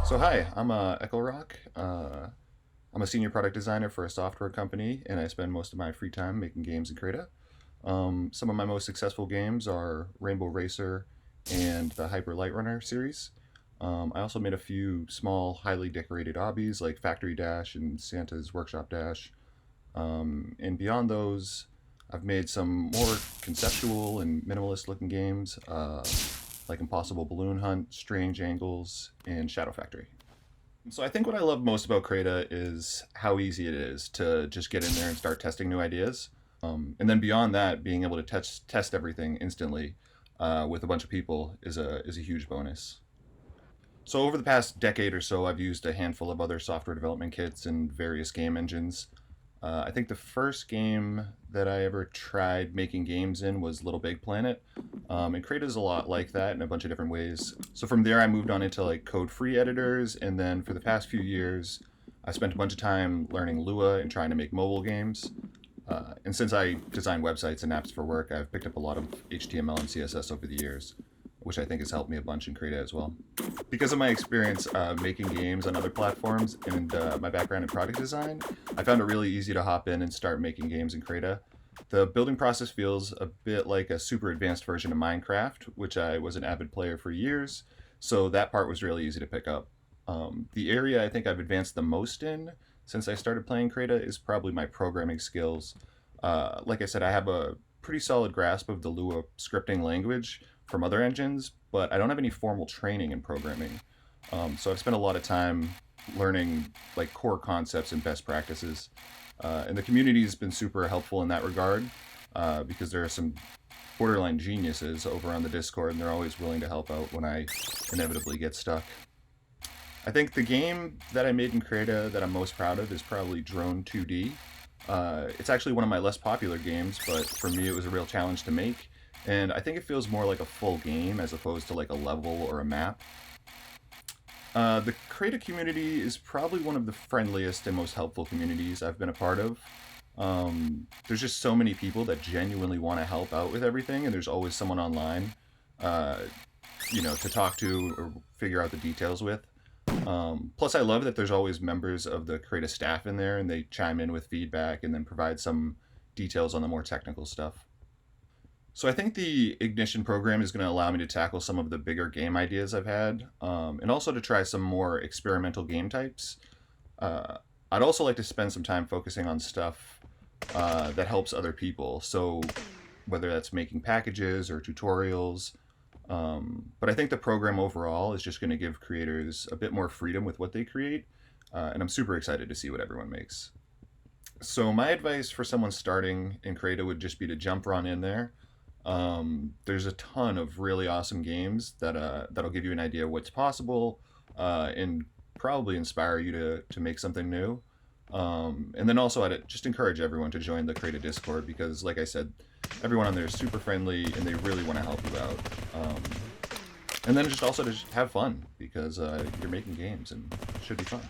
So hi, I'm Ekelrock. I'm a senior product designer for a software company, and I spend most of my free time making games in Crayta. Some of my most successful games are Rainbow Racer and the Hyper Light Runner series. I also made a few small, highly decorated hobbies like Factory Dash and Santa's Workshop Dash. And beyond those, I've made some more conceptual and minimalist looking games like Impossible Balloon Hunt, Strange Angles, and Shadow Factory. So I think what I love most about Crayta is how easy it is to just get in there and start testing new ideas. And then beyond that, being able to test everything instantly with a bunch of people is a huge bonus. So over the past decade or so, I've used a handful of other software development kits and various game engines. I think the first game that I ever tried making games in was Little Big Planet, and Crayta is a lot like that in a bunch of different ways. So from there, I moved on into like code-free editors, and then for the past few years, I spent a bunch of time learning Lua and trying to make mobile games. And since I design websites and apps for work, I've picked up a lot of HTML and CSS over the years, which I think has helped me a bunch in Crayta as well. Because of my experience making games on other platforms and my background in product design, I found it really easy to hop in and start making games in Crayta. The building process feels a bit like a super advanced version of Minecraft, which I was an avid player for years, so that part was really easy to pick up. The area I think I've advanced the most in since I started playing Crayta is probably my programming skills. Like I said, I have a pretty solid grasp of the Lua scripting language from other engines, but I don't have any formal training in programming. So I've spent a lot of time learning like core concepts and best practices. And the community has been super helpful in that regard because there are some borderline geniuses over on the Discord, and they're always willing to help out when I inevitably get stuck. I think the game that I made in Crayta that I'm most proud of is probably Drone 2D. It's actually one of my less popular games, but for me it was a real challenge to make, and I think it feels more like a full game as opposed to like a level or a map. The Crayta community is probably one of the friendliest and most helpful communities I've been a part of. There's just so many people that genuinely want to help out with everything, and there's always someone online, uh, to talk to or figure out the details with. Plus, I love that there's always members of the Crayta staff in there, and they chime in with feedback and then provide some details on the more technical stuff. So I think the Ignition program is going to allow me to tackle some of the bigger game ideas I've had, and also to try some more experimental game types. I'd also like to spend some time focusing on stuff that helps other people. So whether that's making packages or tutorials. But I think the program overall is just going to give creators a bit more freedom with what they create, and I'm super excited to see what everyone makes. So my advice for someone starting in Crayta would just be to jump on in there. There's a ton of really awesome games that'll give you an idea of what's possible and probably inspire you to make something new. And then also I'd just encourage everyone to join the Crayta Discord because, like I said, everyone on there is super friendly and they really want to help you out. And then just also to just have fun because you're making games and it should be fun.